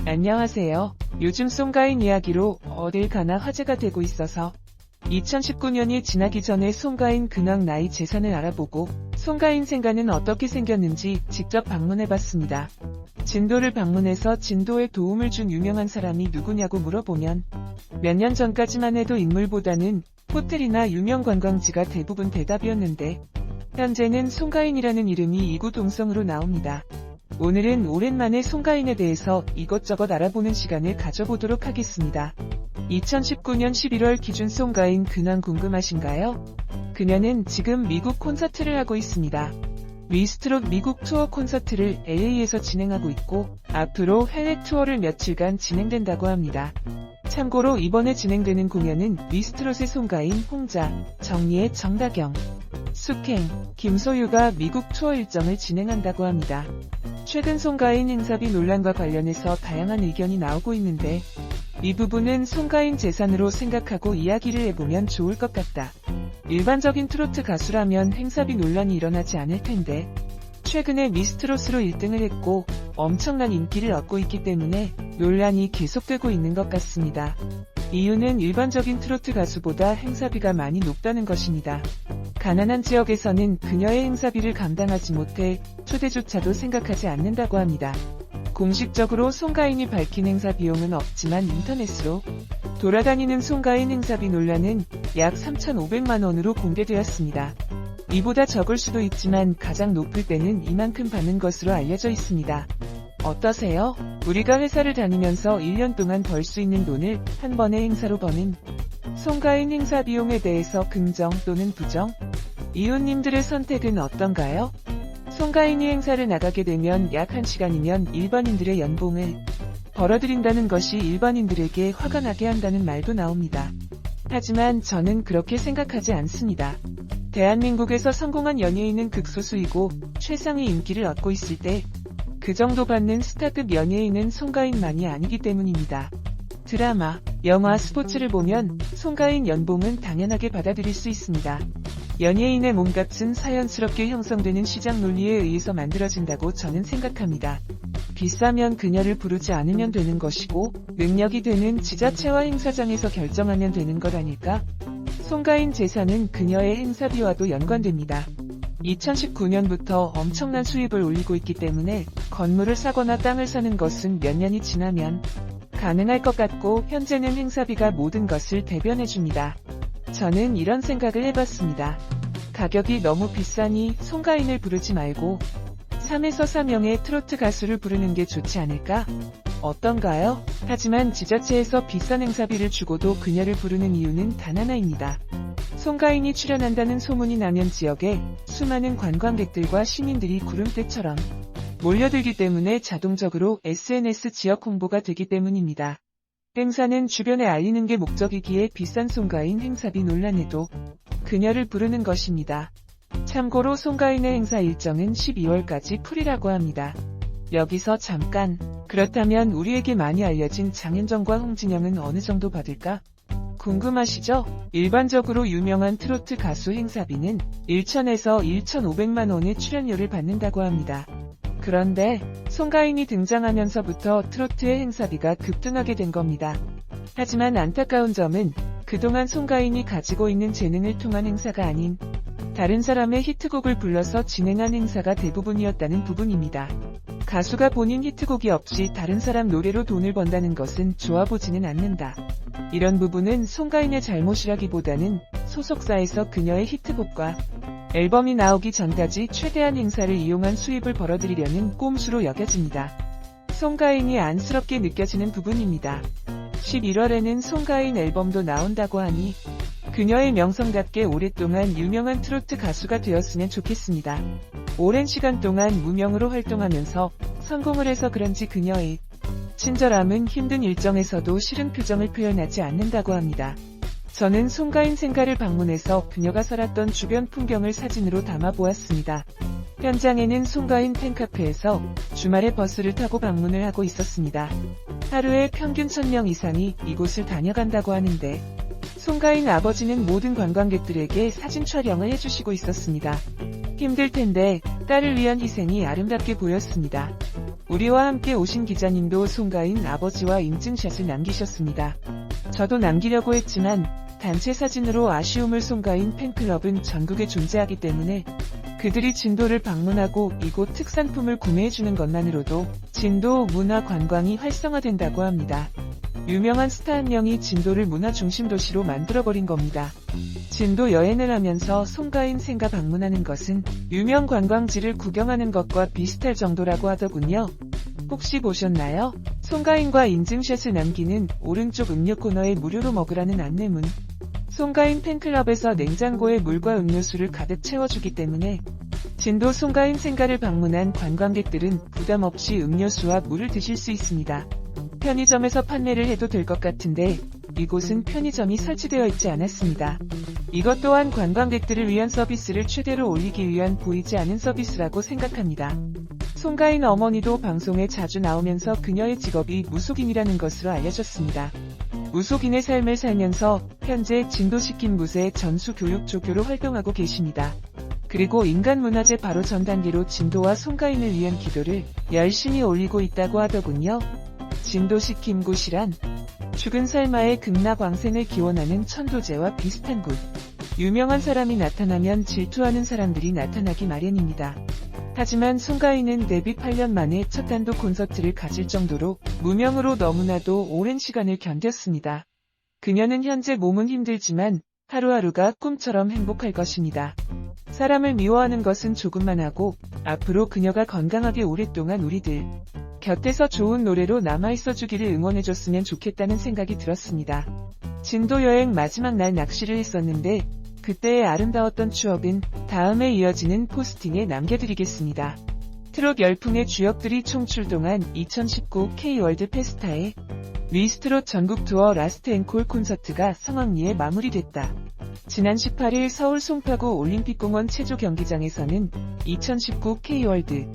안녕하세요. 요즘 송가인 이야기로 어딜 가나 화제가 되고 있어서 2019년이 지나기 전에 송가인 근황 나이 재산을 알아보고 송가인 생가는 어떻게 생겼는지 직접 방문해봤습니다. 진도를 방문해서 진도에 도움을 준 유명한 사람이 누구냐고 물어보면 몇 년 전까지만 해도 인물보다는 호텔이나 유명 관광지가 대부분 대답이었는데 현재는 송가인이라는 이름이 이구동성으로 나옵니다. 오늘은 오랜만에 송가인에 대해서 이것저것 알아보는 시간을 가져보도록 하겠습니다. 2019년 11월 기준 송가인 근황 궁금하신가요? 그녀는 지금 미국 콘서트를 하고 있습니다. 위스트롯 미국 투어 콘서트를 LA에서 진행하고 있고 앞으로 해외 투어를 며칠간 진행된다고 합니다. 참고로 이번에 진행되는 공연은 위스트롯의 송가인, 홍자, 정리의 정다경, 숙행, 김소유가 미국 투어 일정을 진행한다고 합니다. 최근 송가인 행사비 논란과 관련해서 다양한 의견이 나오고 있는데 이 부분은 송가인 재산으로 생각하고 이야기를 해보면 좋을 것 같다. 일반적인 트로트 가수라면 행사비 논란이 일어나지 않을 텐데 최근에 미스트롯으로 1등을 했고 엄청난 인기를 얻고 있기 때문에 논란이 계속되고 있는 것 같습니다. 이유는 일반적인 트로트 가수보다 행사비가 많이 높다는 것입니다. 가난한 지역에서는 그녀의 행사비를 감당하지 못해 초대조차도 생각하지 않는다고 합니다. 공식적으로 송가인이 밝힌 행사 비용은 없지만 인터넷으로 돌아다니는 송가인 행사비 논란은 약 3,500만원으로 공개되었습니다. 이보다 적을 수도 있지만 가장 높을 때는 이만큼 받는 것으로 알려져 있습니다. 어떠세요? 우리가 회사를 다니면서 1년 동안 벌 수 있는 돈을 한 번의 행사로 버는 송가인 행사 비용에 대해서 긍정 또는 부정? 이웃님들의 선택은 어떤가요? 송가인이 행사를 나가게 되면 약 1시간이면 일반인들의 연봉을 벌어들인다는 것이 일반인들에게 화가 나게 한다는 말도 나옵니다. 하지만 저는 그렇게 생각하지 않습니다. 대한민국에서 성공한 연예인은 극소수이고 최상의 인기를 얻고 있을 때 그 정도 받는 스타급 연예인은 송가인만이 아니기 때문입니다. 드라마, 영화, 스포츠를 보면 송가인 연봉은 당연하게 받아들일 수 있습니다. 연예인의 몸값은 자연스럽게 형성되는 시장 논리에 의해서 만들어진다고 저는 생각합니다. 비싸면 그녀를 부르지 않으면 되는 것이고 능력이 되는 지자체와 행사장에서 결정하면 되는 것 아닐까? 송가인 재산은 그녀의 행사비와도 연관됩니다. 2019년부터 엄청난 수입을 올리고 있기 때문에 건물을 사거나 땅을 사는 것은 몇 년이 지나면 가능할 것 같고 현재는 행사비가 모든 것을 대변해줍니다. 저는 이런 생각을 해봤습니다. 가격이 너무 비싸니 송가인을 부르지 말고 3에서 4명의 트로트 가수를 부르는 게 좋지 않을까? 어떤가요? 하지만 지자체에서 비싼 행사비를 주고도 그녀를 부르는 이유는 단 하나입니다. 송가인이 출연한다는 소문이 나면 지역에 수많은 관광객들과 시민들이 구름대처럼 몰려들기 때문에 자동적으로 SNS 지역 홍보가 되기 때문입니다. 행사는 주변에 알리는 게 목적이기에 비싼 송가인 행사비 논란에도 그녀를 부르는 것입니다. 참고로 송가인의 행사 일정은 12월까지 풀이라고 합니다. 여기서 잠깐, 그렇다면 우리에게 많이 알려진 장윤정과 홍진영은 어느 정도 받을까? 궁금하시죠? 일반적으로 유명한 트로트 가수 행사비는 1,000에서 1,500만원의 출연료를 받는다고 합니다. 그런데 송가인이 등장하면서부터 트로트의 행사비가 급등하게 된 겁니다. 하지만 안타까운 점은 그동안 송가인이 가지고 있는 재능을 통한 행사가 아닌 다른 사람의 히트곡을 불러서 진행한 행사가 대부분이었다는 부분입니다. 가수가 본인 히트곡이 없이 다른 사람 노래로 돈을 번다는 것은 좋아 보지는 않는다. 이런 부분은 송가인의 잘못이라기보다는 소속사에서 그녀의 히트곡과 앨범이 나오기 전까지 최대한 행사를 이용한 수입을 벌어들이려는 꼼수로 여겨집니다. 송가인이 안쓰럽게 느껴지는 부분입니다. 11월에는 송가인 앨범도 나온다고 하니 그녀의 명성답게 오랫동안 유명한 트로트 가수가 되었으면 좋겠습니다. 오랜 시간 동안 무명으로 활동하면서 성공을 해서 그런지 그녀의 친절함은 힘든 일정에서도 싫은 표정을 표현하지 않는다고 합니다. 저는 송가인 생가를 방문해서 그녀가 살았던 주변 풍경을 사진으로 담아보았습니다. 현장에는 송가인 팬카페에서 주말에 버스를 타고 방문을 하고 있었습니다. 하루에 평균 1,000명 이상이 이곳을 다녀간다고 하는데 송가인 아버지는 모든 관광객들에게 사진 촬영을 해주시고 있었습니다. 힘들 텐데 딸을 위한 희생이 아름답게 보였습니다. 우리와 함께 오신 기자님도 송가인 아버지와 인증샷을 남기셨습니다. 저도 남기려고 했지만 단체 사진으로 아쉬움을 송가인 팬클럽은 전국에 존재하기 때문에 그들이 진도를 방문하고 이곳 특산품을 구매해주는 것만으로도 진도 문화 관광이 활성화된다고 합니다. 유명한 스타 한 명이 진도를 문화 중심 도시로 만들어버린 겁니다. 진도 여행을 하면서 송가인 생가 방문하는 것은 유명 관광지를 구경하는 것과 비슷할 정도라고 하더군요. 혹시 보셨나요? 송가인과 인증샷을 남기는 오른쪽 음료 코너에 무료로 먹으라는 안내문. 송가인 팬클럽에서 냉장고에 물과 음료수를 가득 채워주기 때문에 진도 송가인 생가를 방문한 관광객들은 부담 없이 음료수와 물을 드실 수 있습니다. 편의점에서 판매를 해도 될 것 같은데 이곳은 편의점이 설치되어 있지 않았습니다. 이것 또한 관광객들을 위한 서비스를 최대로 올리기 위한 보이지 않은 서비스라고 생각합니다. 송가인 어머니도 방송에 자주 나오면서 그녀의 직업이 무속인이라는 것으로 알려졌습니다. 무속인의 삶을 살면서 현재 진도시 김부세 전수교육조교로 활동하고 계십니다. 그리고 인간문화재 바로 전 단계로 진도와 송가인을 위한 기도를 열심히 올리고 있다고 하더군요. 진도시 김굿이란 죽은 살마의 극락왕생을 기원하는 천도제와 비슷한 곳. 유명한 사람이 나타나면 질투하는 사람들이 나타나기 마련입니다. 하지만 송가인은 데뷔 8년 만에 첫 단독 콘서트를 가질 정도로 무명으로 너무나도 오랜 시간을 견뎠습니다. 그녀는 현재 몸은 힘들지만 하루하루가 꿈처럼 행복할 것입니다. 사람을 미워하는 것은 조금만 하고 앞으로 그녀가 건강하게 오랫동안 우리들 곁에서 좋은 노래로 남아있어 주기를 응원해줬으면 좋겠다는 생각이 들었습니다. 진도 여행 마지막 날 낚시를 했었는데 그때의 아름다웠던 추억은 다음에 이어지는 포스팅에 남겨드리겠습니다. 트롯 열풍의 주역들이 총출동한 2019 K월드 페스타의 미스트롯 전국 투어 라스트 앵콜 콘서트가 성황리에 마무리됐다. 지난 18일 서울 송파구 올림픽공원 체조 경기장에서는 2019 K월드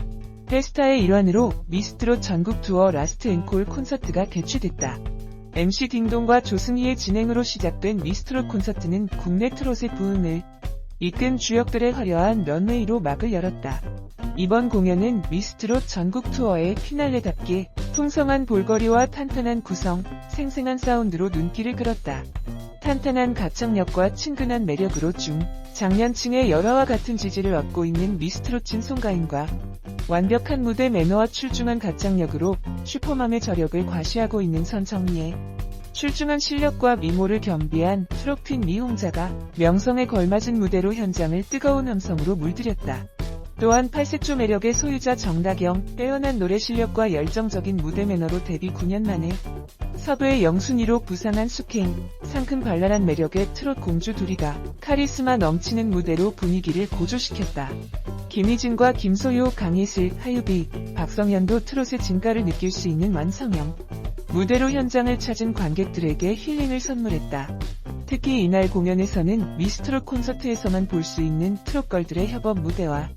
페스타의 일환으로 미스트롯 전국 투어 라스트 앵콜 콘서트가 개최됐다. MC 딩동과 조승희의 진행으로 시작된 미스트롯 콘서트는 국내 트롯의 부흥을 이끈 주역들의 화려한 런웨이로 막을 열었다. 이번 공연은 미스트롯 전국 투어의 피날레답게 풍성한 볼거리와 탄탄한 구성, 생생한 사운드로 눈길을 끌었다. 탄탄한 가창력과 친근한 매력으로 장년층의 열화와 같은 지지를 얻고 있는 미스트롯진 송가인과 완벽한 무대 매너와 출중한 가창력으로 슈퍼맘의 저력을 과시하고 있는 선정리의 출중한 실력과 미모를 겸비한 트롯퀸 미홍자가 명성에 걸맞은 무대로 현장을 뜨거운 함성으로 물들였다. 또한 팔색조 매력의 소유자 정다경, 빼어난 노래 실력과 열정적인 무대 매너로 데뷔 9년 만에 섭외 영순위로 부상한 숙행, 상큼 발랄한 매력의 트롯 공주 둘이가 카리스마 넘치는 무대로 분위기를 고조시켰다. 김희진과 김소요, 강희슬, 하유비, 박성현도 트롯의 진가를 느낄 수 있는 완성형 무대로 현장을 찾은 관객들에게 힐링을 선물했다. 특히 이날 공연에서는 미스트롯 콘서트에서만 볼 수 있는 트롯걸들의 협업 무대와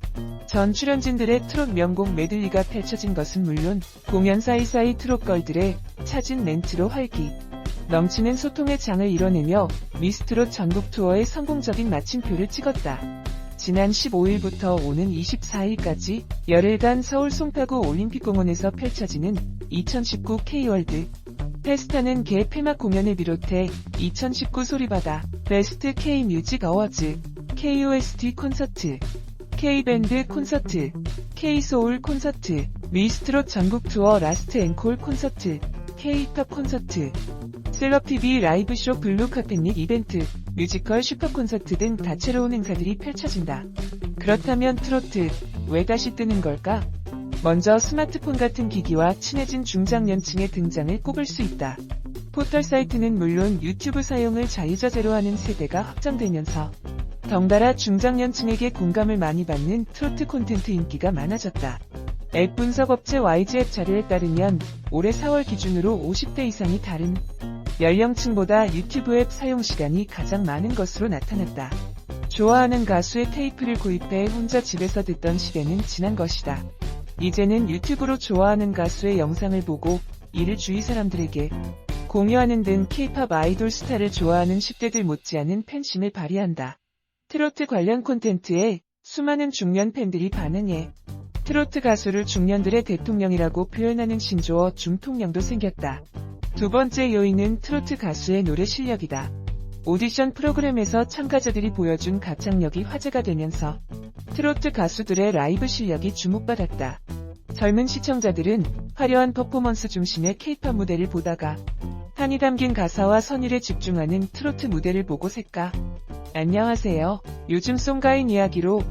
전 출연진들의 트롯 명곡 메들리가 펼쳐진 것은 물론 공연 사이사이 트롯걸들의 차진 멘트로 활기 넘치는 소통의 장을 이뤄내며 미스트롯 전국 투어의 성공적인 마침표를 찍었다. 지난 15일부터 오는 24일까지 열흘간 서울 송파구 올림픽공원에서 펼쳐지는 2019 K월드 페스타는 개 폐막 공연을 비롯해 2019 소리바다 베스트 K뮤직 어워즈, KOST 콘서트, K밴드 콘서트, K소울 콘서트, 미스트롯 전국 투어 라스트 앵콜 콘서트, K힙합 콘서트, 셀럽TV 라이브쇼 블루카펫 및 이벤트, 뮤지컬 슈퍼콘서트 등 다채로운 행사들이 펼쳐진다. 그렇다면 트로트, 왜 다시 뜨는 걸까? 먼저 스마트폰 같은 기기와 친해진 중장년층의 등장을 꼽을 수 있다. 포털 사이트는 물론 유튜브 사용을 자유자재로 하는 세대가 확장되면서 덩달아 중장년층에게 공감을 많이 받는 트로트 콘텐츠 인기가 많아졌다. 앱 분석업체 YG앱 자료에 따르면 올해 4월 기준으로 50대 이상이 다른 연령층보다 유튜브 앱 사용 시간이 가장 많은 것으로 나타났다. 좋아하는 가수의 테이프를 구입해 혼자 집에서 듣던 시대는 지난 것이다. 이제는 유튜브로 좋아하는 가수의 영상을 보고 이를 주위 사람들에게 공유하는 등 K-팝 아이돌 스타를 좋아하는 10대들 못지않은 팬심을 발휘한다. 트로트 관련 콘텐츠에 수많은 중년 팬들이 반응해 트로트 가수를 중년들의 대통령이라고 표현하는 신조어 중통령도 생겼다. 두 번째 요인은 트로트 가수의 노래 실력이다. 오디션 프로그램에서 참가자들이 보여준 가창력이 화제가 되면서 트로트 가수들의 라이브 실력이 주목받았다. 젊은 시청자들은 화려한 퍼포먼스 중심의 케이팝 무대를 보다가 한이 담긴 가사와 선율에 집중하는 트로트 무대를 보고 색까. 안녕하세요. 요즘 송가인 이야기로